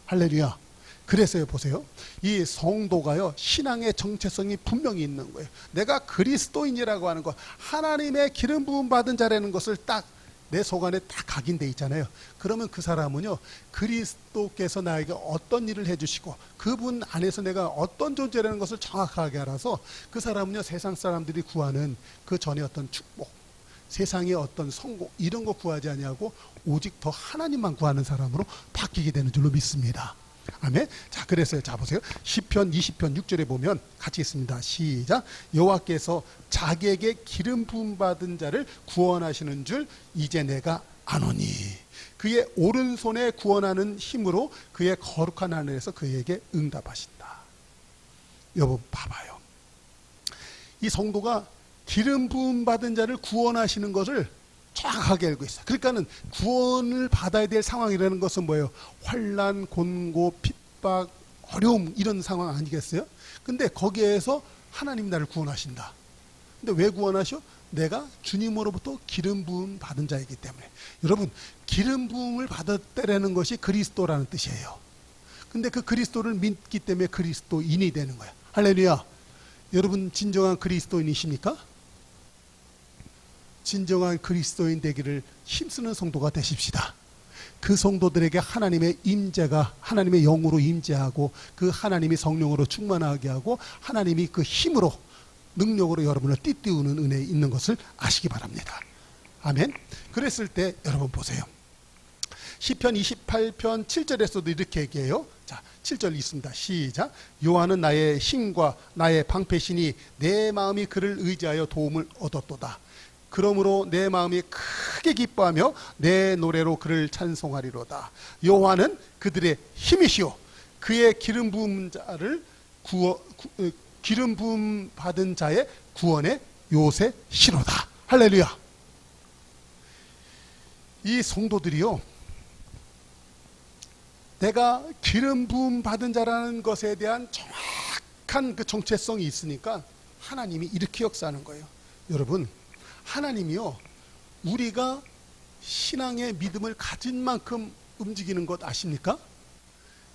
할렐루야. 그래서요, 보세요. 이 성도가요, 신앙의 정체성이 분명히 있는 거예요. 내가 그리스도인이라고 하는 거, 하나님의 기름 부음 받은 자라는 것을 딱 내 속 안에 딱 각인돼 있잖아요. 그러면 그 사람은요, 그리스도께서 나에게 어떤 일을 해주시고 그분 안에서 내가 어떤 존재라는 것을 정확하게 알아서 그 사람은요, 세상 사람들이 구하는 그 전에 어떤 축복, 세상의 어떤 성공 이런 거 구하지 아니하고 오직 더 하나님만 구하는 사람으로 바뀌게 되는 줄로 믿습니다. 아멘. 자, 그래서요, 자 보세요. 시편 20편 6절에 보면 같이 있습니다. 시작. 여호와께서 자기에게 기름 부음 받은 자를 구원하시는 줄 이제 내가 아노니, 그의 오른손에 구원하는 힘으로 그의 거룩한 하늘에서 그에게 응답하신다. 여러분 봐봐요. 이 성도가 기름 부음 받은 자를 구원하시는 것을 정확하게 알고 있어요. 그러니까는 구원을 받아야 될 상황이라는 것은 뭐예요? 환난, 곤고, 핍박, 어려움 이런 상황 아니겠어요? 근데 거기에서 하나님이 나를 구원하신다. 근데 왜 구원하셔? 내가 주님으로부터 기름 부음 받은 자이기 때문에. 여러분, 기름 부음을 받았다라는 것이 그리스도라는 뜻이에요. 근데 그 그리스도를 믿기 때문에 그리스도인이 되는 거예요. 할렐루야. 여러분 진정한 그리스도인이십니까? 진정한 그리스도인 되기를 힘쓰는 성도가 되십시다. 그 성도들에게 하나님의 임재가, 하나님의 영으로 임재하고 그 하나님이 성령으로 충만하게 하고 하나님이 그 힘으로 능력으로 여러분을 띠띠우는 은혜에 있는 것을 아시기 바랍니다. 아멘. 그랬을 때 여러분 보세요. 시편 28편 7절에서도 이렇게 얘기해요. 자, 7절 있습니다. 시작. 여호와는 나의 힘과 나의 방패시니 내 마음이 그를 의지하여 도움을 얻었도다. 그러므로 내 마음이 크게 기뻐하며 내 노래로 그를 찬송하리로다. 여호와는 그들의 힘이시오 그의 기름 부음 자를 기름 부음 받은 자의 구원의 요새시로다. 할렐루야. 이 성도들이요, 내가 기름 부음 받은 자라는 것에 대한 정확한 그 정체성이 있으니까 하나님이 이렇게 역사하는 거예요. 여러분, 하나님이요, 우리가 신앙의 믿음을 가진 만큼 움직이는 것 아십니까?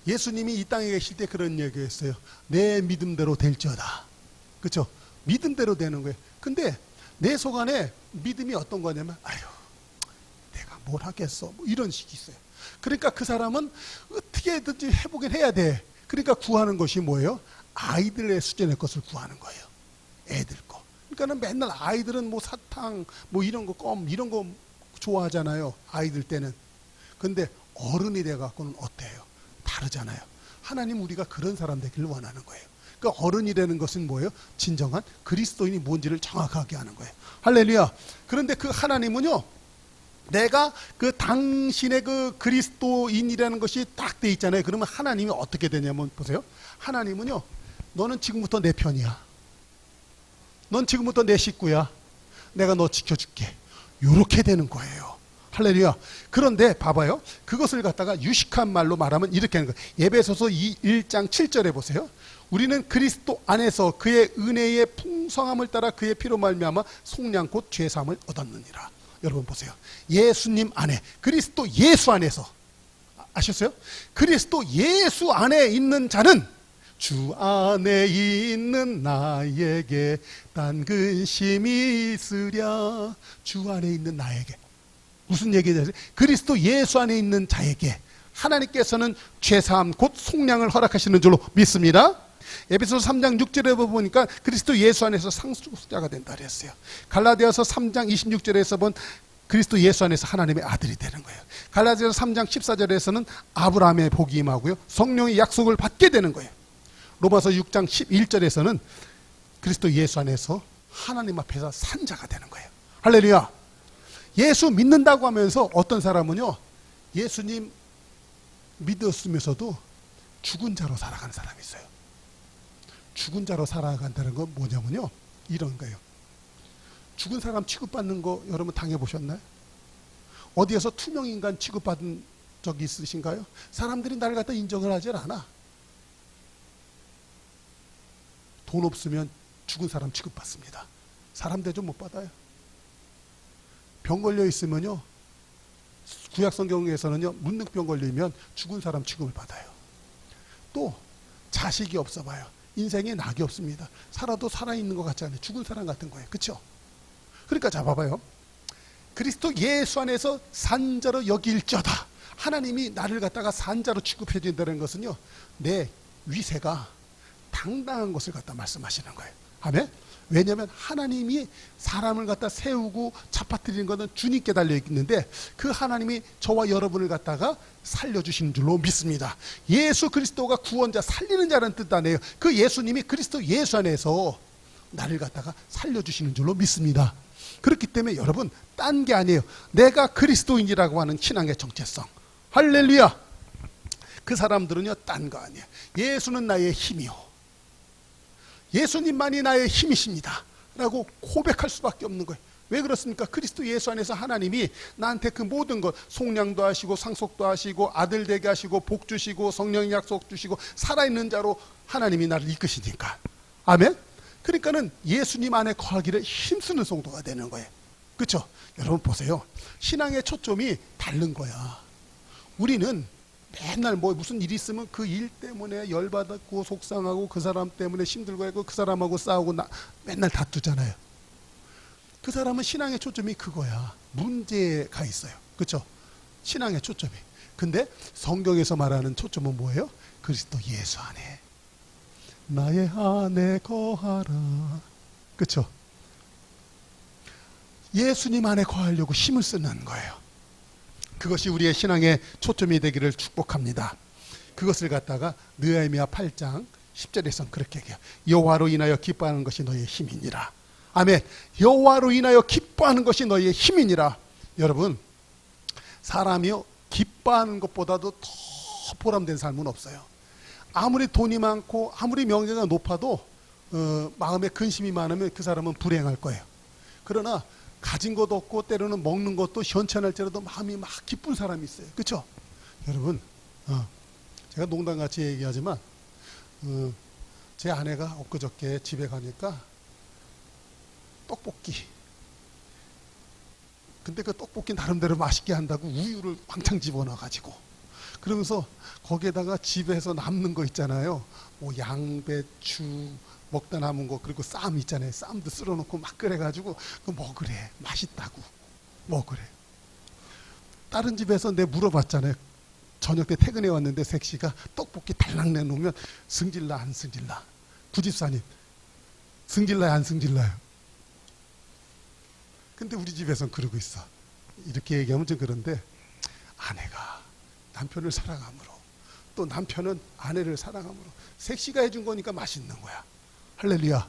예수님이 이 땅에 계실 때 그런 얘기했어요. 내 믿음대로 될지어다. 그렇죠? 믿음대로 되는 거예요. 근데 내 속 안에 믿음이 어떤 거냐면, 아유, 내가 뭘 하겠어, 뭐 이런 식이 있어요. 그러니까 그 사람은 어떻게든지 해보긴 해야 돼. 그러니까 구하는 것이 뭐예요? 아이들의 수준의 것을 구하는 거예요. 애들 거. 그러니까는 맨날 아이들은 뭐 사탕, 뭐 이런 거, 껌 이런 거 좋아하잖아요. 아이들 때는. 근데 어른이 돼갖고는 어때요? 다르잖아요. 하나님 우리가 그런 사람 되기를 원하는 거예요. 그러니까 어른이라는 것은 뭐예요? 진정한 그리스도인이 뭔지를 정확하게 하는 거예요. 할렐루야. 그런데 그 하나님은요, 내가 그 당신의 그 그리스도인이라는 것이 딱 돼 있잖아요. 그러면 하나님이 어떻게 되냐면 보세요. 하나님은요, 너는 지금부터 내 편이야. 넌 지금부터 내 식구야. 내가 너 지켜줄게. 이렇게 되는 거예요. 할렐루야. 그런데 봐봐요. 그것을 갖다가 유식한 말로 말하면 이렇게 하는 거예요. 에베소서 1장 7절에 보세요. 우리는 그리스도 안에서 그의 은혜의 풍성함을 따라 그의 피로 말미암아 속량 곧 죄사함을 얻었느니라. 여러분 보세요. 예수님 안에, 그리스도 예수 안에서, 아셨어요? 그리스도 예수 안에 있는 자는 주 안에 있는 나에게 단 근심이 있으랴. 주 안에 있는 나에게. 무슨 얘기냐? 그리스도 예수 안에 있는 자에게 하나님께서는 죄사함 곧 속량을 허락하시는 줄로 믿습니다. 에베소서 3장 6절에 보니까 그리스도 예수 안에서 상속자가 된다 그랬어요. 갈라디아서 3장 26절에서 본 그리스도 예수 안에서 하나님의 아들이 되는 거예요. 갈라디아서 3장 14절에서는 아브라함의 복이 임하고요, 성령의 약속을 받게 되는 거예요. 로마서 6장 11절에서는 그리스도 예수 안에서 하나님 앞에서 산자가 되는 거예요. 할렐루야. 예수 믿는다고 하면서 어떤 사람은요, 예수님 믿었으면서도 죽은 자로 살아가는 사람이 있어요. 죽은 자로 살아간다는 건 뭐냐면요, 이런 거예요. 죽은 사람 취급받는 거 여러분 당해보셨나요? 어디에서 투명인간 취급받은 적이 있으신가요? 사람들이 나를 갖다 인정을 하질 않아. 돈 없으면 죽은 사람 취급받습니다. 사람 대접 못 받아요. 병 걸려 있으면요, 구약 성경에서는요, 문득병 걸리면 죽은 사람 취급을 받아요. 또 자식이 없어 봐요. 인생에 낙이 없습니다. 살아도 살아있는 것 같지 않아요. 죽은 사람 같은 거예요. 그렇죠? 그러니까 자 봐봐요. 그리스도 예수 안에서 산자로 여길저다. 하나님이 나를 갖다가 산자로 취급해 준다는 것은요, 내 위세가 당당한 것을 갖다 말씀하시는 거예요. 아멘? 왜냐하면 하나님이 사람을 갖다 세우고 잡아뜨리는 것은 주님께 달려 있는데, 그 하나님이 저와 여러분을 갖다가 살려주시는 줄로 믿습니다. 예수 그리스도가 구원자, 살리는 자라는 뜻 아니에요. 그 예수님이 그리스도 예수 안에서 나를 갖다가 살려주시는 줄로 믿습니다. 그렇기 때문에 여러분, 딴 게 아니에요. 내가 그리스도인이라고 하는 신앙의 정체성. 할렐루야. 그 사람들은요, 딴 거 아니에요. 예수는 나의 힘이요, 예수님만이 나의 힘이십니다 라고 고백할 수밖에 없는 거예요. 왜 그렇습니까? 그리스도 예수 안에서 하나님이 나한테 그 모든 것, 속량도 하시고 상속도 하시고 아들 되게 하시고 복 주시고 성령 약속 주시고 살아있는 자로 하나님이 나를 이끄시니까. 아멘? 그러니까는 예수님 안에 거하기를 힘쓰는 성도가 되는 거예요. 그렇죠? 여러분 보세요. 신앙의 초점이 다른 거야. 우리는 맨날 뭐 무슨 일이 있으면 그 일 때문에 열받고 속상하고 그 사람 때문에 힘들고 하고 그 사람하고 싸우고 맨날 다투잖아요. 그 사람은 신앙의 초점이 그거야. 문제가 있어요. 그렇죠? 신앙의 초점이. 근데 성경에서 말하는 초점은 뭐예요? 그리스도 예수 안에 나의 안에 거하라. 그렇죠? 예수님 안에 거하려고 힘을 쓰는 거예요. 그것이 우리의 신앙의 초점이 되기를 축복합니다. 그것을 갖다가 느헤미야 8장 10절에서는 그렇게 얘기해요. 여호와로 인하여 기뻐하는 것이 너희의 힘이니라. 아멘. 여호와로 인하여 기뻐하는 것이 너희의 힘이니라. 여러분, 사람이요, 기뻐하는 것보다도 더 보람된 삶은 없어요. 아무리 돈이 많고 아무리 명예가 높아도 마음에 근심이 많으면 그 사람은 불행할 거예요. 그러나 가진 것도 없고 때로는 먹는 것도 현찮을지라도 마음이 막 기쁜 사람이 있어요. 그렇죠? 여러분, 제가 농담같이 얘기하지만 제 아내가 엊그저께 집에 가니까 떡볶이, 근데 그 떡볶이 나름대로 맛있게 한다고 우유를 왕창 집어넣어가지고, 그러면서 거기에다가 집에서 남는 거 있잖아요. 뭐 양배추 먹다 남은 거, 그리고 쌈 있잖아요. 쌈도 쓸어놓고 막 끓여가지고 그 먹으래. 맛있다고 먹으래. 다른 집에서 내 물어봤잖아요. 저녁 때 퇴근해 왔는데 색시가 떡볶이 달랑 내놓으면 승질나 안 승질나? 부집사님, 승질나요 안 승질나요? 근데 우리 집에서는 그러고 있어. 이렇게 얘기하면 좀 그런데, 아내가 남편을 사랑함으로, 또 남편은 아내를 사랑함으로 색시가 해준 거니까 맛있는 거야. 할렐루야.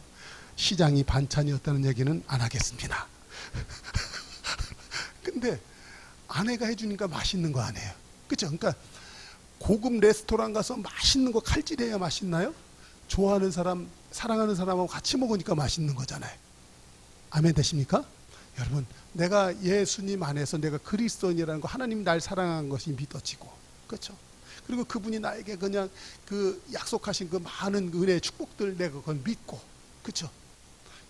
시장이 반찬이었다는 얘기는 안 하겠습니다. 근데 아내가 해주니까 맛있는 거 아니에요. 그렇죠? 그러니까 고급 레스토랑 가서 맛있는 거 칼질해야 맛있나요? 좋아하는 사람, 사랑하는 사람하고 같이 먹으니까 맛있는 거잖아요. 아멘 되십니까? 여러분, 내가 예수님 안에서 내가 그리스도인이라는 거, 하나님이 날 사랑한 것이 믿어지고, 그렇죠? 그리고 그분이 나에게 그냥 그 약속하신 그 많은 은혜의 축복들 내가 그걸 믿고, 그렇죠?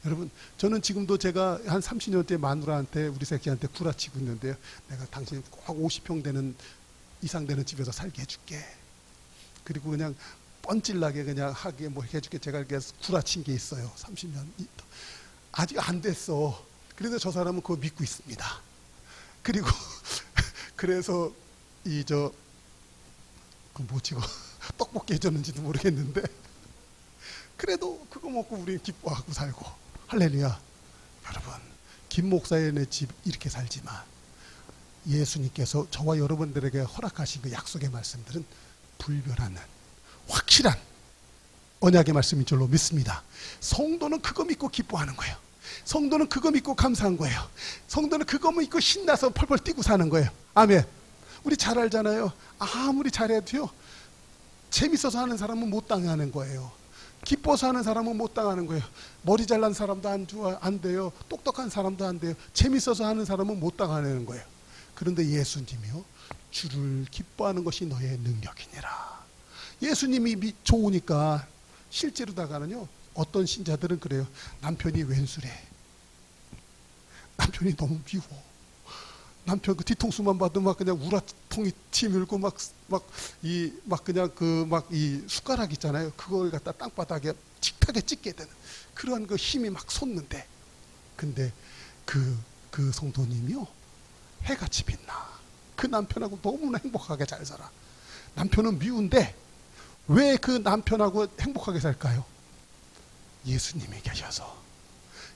여러분, 저는 지금도 제가 한 30년째 마누라한테, 우리 새끼한테 구라치고 있는데요. 내가 당신 꼭 50평 되는 이상 되는 집에서 살게 해줄게. 그리고 그냥 뻔질나게 그냥 하게 뭐 해줄게. 제가 이렇게 구라친 게 있어요. 30년 아직 안 됐어. 그래도 저 사람은 그거 믿고 있습니다. 그리고 그래서 그 뭐지 떡볶이 해줬는지도 모르겠는데 그래도 그거 먹고 우리 기뻐하고 살고. 할렐루야. 여러분, 김 목사의 집 이렇게 살지만 예수님께서 저와 여러분들에게 허락하신 그 약속의 말씀들은 불변하는 확실한 언약의 말씀인 줄로 믿습니다. 성도는 그거 믿고 기뻐하는 거예요. 성도는 그거 믿고 감사한 거예요. 성도는 그거 믿고 신나서 펄펄 뛰고 사는 거예요. 아멘. 우리 잘 알잖아요. 아무리 잘해도요, 재밌어서 하는 사람은 못 당하는 거예요. 기뻐서 하는 사람은 못 당하는 거예요. 머리 잘난 사람도 안 돼요. 똑똑한 사람도 안 돼요. 재밌어서 하는 사람은 못 당하는 거예요. 그런데 예수님이요, 주를 기뻐하는 것이 너의 능력이니라. 예수님이 좋으니까 실제로다가는요, 어떤 신자들은 그래요. 남편이 왼수래. 남편이 너무 미워. 남편 그 뒤통수만 봐도 막 그냥 우라통이 치밀고 막 그냥 이 숟가락 있잖아요. 그걸 갖다 땅바닥에 직하게 찍게 되는 그런 그 힘이 막 솟는데, 근데 그 성도님이요, 해같이 빛나. 그 남편하고 너무나 행복하게 잘 살아. 남편은 미운데 왜 그 남편하고 행복하게 살까요? 예수님이 계셔서,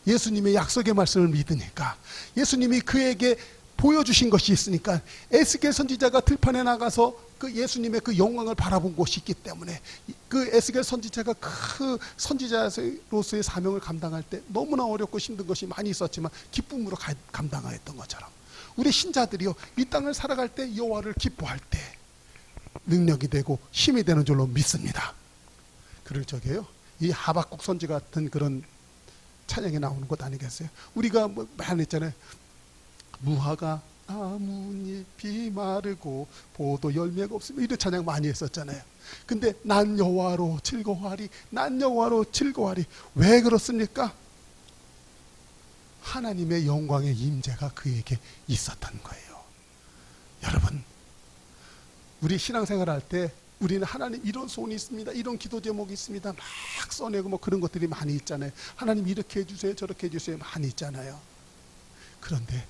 예수님의 약속의 말씀을 믿으니까, 예수님이 그에게 보여주신 것이 있으니까. 에스겔 선지자가 들판에 나가서 그 예수님의 그 영광을 바라본 곳이 있기 때문에 그 에스겔 선지자가 그 선지자로서의 사명을 감당할 때 너무나 어렵고 힘든 것이 많이 있었지만 기쁨으로 감당하였던 것처럼, 우리 신자들이요, 이 땅을 살아갈 때 여호와를 기뻐할 때 능력이 되고 힘이 되는 줄로 믿습니다. 그럴 적에요, 이 하박국 선지 같은 그런 찬양이 나오는 것 아니겠어요? 우리가 뭐 많이 했잖아요. 무화과 나뭇잎이 마르고 포도 열매가 없으면, 이런 찬양 많이 했었잖아요. 근데 난 여호와로 즐거워하리, 난 여호와로 즐거워하리. 왜 그렇습니까? 하나님의 영광의 임재가 그에게 있었던 거예요. 여러분, 우리 신앙생활 할 때 우리는 하나님 이런 소원이 있습니다, 이런 기도 제목이 있습니다, 막 써내고 뭐 그런 것들이 많이 있잖아요. 하나님 이렇게 해주세요, 저렇게 해주세요, 많이 있잖아요. 그런데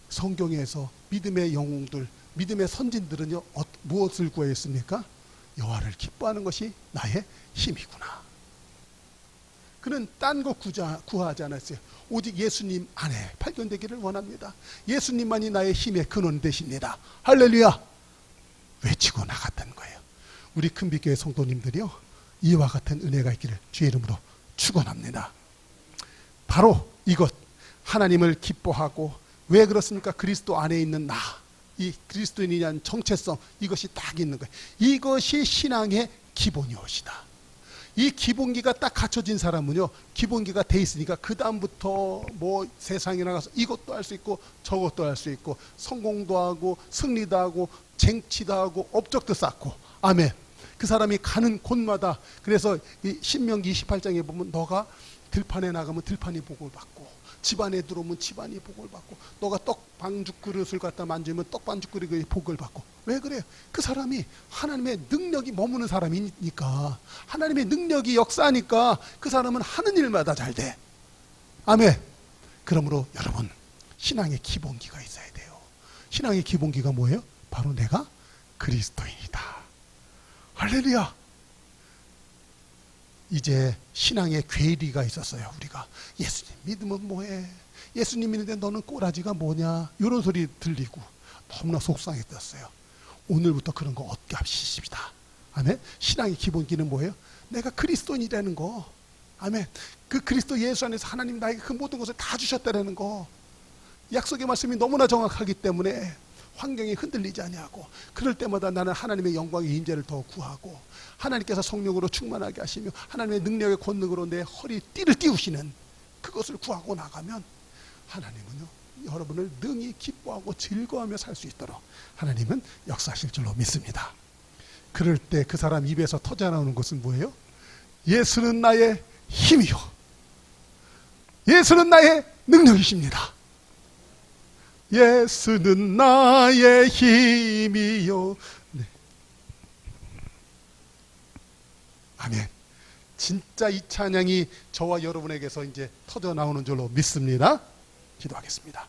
성경에서 믿음의 영웅들, 믿음의 선진들은요, 무엇을 구했습니까? 여호와를 기뻐하는 것이 나의 힘이구나. 그는 딴 거 구하지 않았어요. 오직 예수님 안에 발견되기를 원합니다. 예수님만이 나의 힘의 근원 되십니다. 할렐루야. 외치고 나갔던 거예요. 우리 큰빛교회 성도님들이요, 이와 같은 은혜가 있기를 주의 이름으로 축원합니다. 바로 이것, 하나님을 기뻐하고. 왜 그렇습니까? 그리스도 안에 있는 나, 이 그리스도인이란 정체성, 이것이 딱 있는 거예요. 이것이 신앙의 기본이옵시다. 이 기본기가 딱 갖춰진 사람은요, 기본기가 돼 있으니까 그 다음부터 뭐 세상에 나가서 이것도 할 수 있고 저것도 할 수 있고, 성공도 하고 승리도 하고 쟁취도 하고 업적도 쌓고. 아멘. 그 사람이 가는 곳마다, 그래서 이 신명기 28장에 보면 너가 들판에 나가면 들판이 복을 받고, 집안에 들어오면 집안이 복을 받고, 너가 떡반죽 그릇을 갖다 만지면 떡반죽 그릇이 복을 받고. 왜 그래요? 그 사람이 하나님의 능력이 머무는 사람이니까, 하나님의 능력이 역사하니까 그 사람은 하는 일마다 잘 돼. 아멘. 그러므로 여러분, 신앙의 기본기가 있어야 돼요. 신앙의 기본기가 뭐예요? 바로 내가 그리스도인이다. 할렐루야. 이제 신앙의 괴리가 있었어요. 우리가 예수님 믿으면 뭐해, 예수님 믿는데 너는 꼬라지가 뭐냐, 이런 소리 들리고 너무나 속상했었어요. 오늘부터 그런 거 없시십니다. 아멘. 신앙의 기본기는 뭐예요? 내가 그리스도인이라는 거. 아멘. 그 그리스도 예수 안에서 하나님 나에게 그 모든 것을 다 주셨다라는 거. 약속의 말씀이 너무나 정확하기 때문에 환경이 흔들리지 아니하고, 그럴 때마다 나는 하나님의 영광의 임재를 더 구하고, 하나님께서 성령으로 충만하게 하시며 하나님의 능력의 권능으로 내 허리띠를 띄우시는 그것을 구하고 나가면, 하나님은요, 여러분을 능히 기뻐하고 즐거워하며 살 수 있도록 하나님은 역사하실 줄로 믿습니다. 그럴 때 그 사람 입에서 터져나오는 것은 뭐예요? 예수는 나의 힘이요, 예수는 나의 능력이십니다. 예수는 나의 힘이요 아멘. 진짜 이 찬양이 저와 여러분에게서 이제 터져 나오는 줄로 믿습니다. 기도하겠습니다.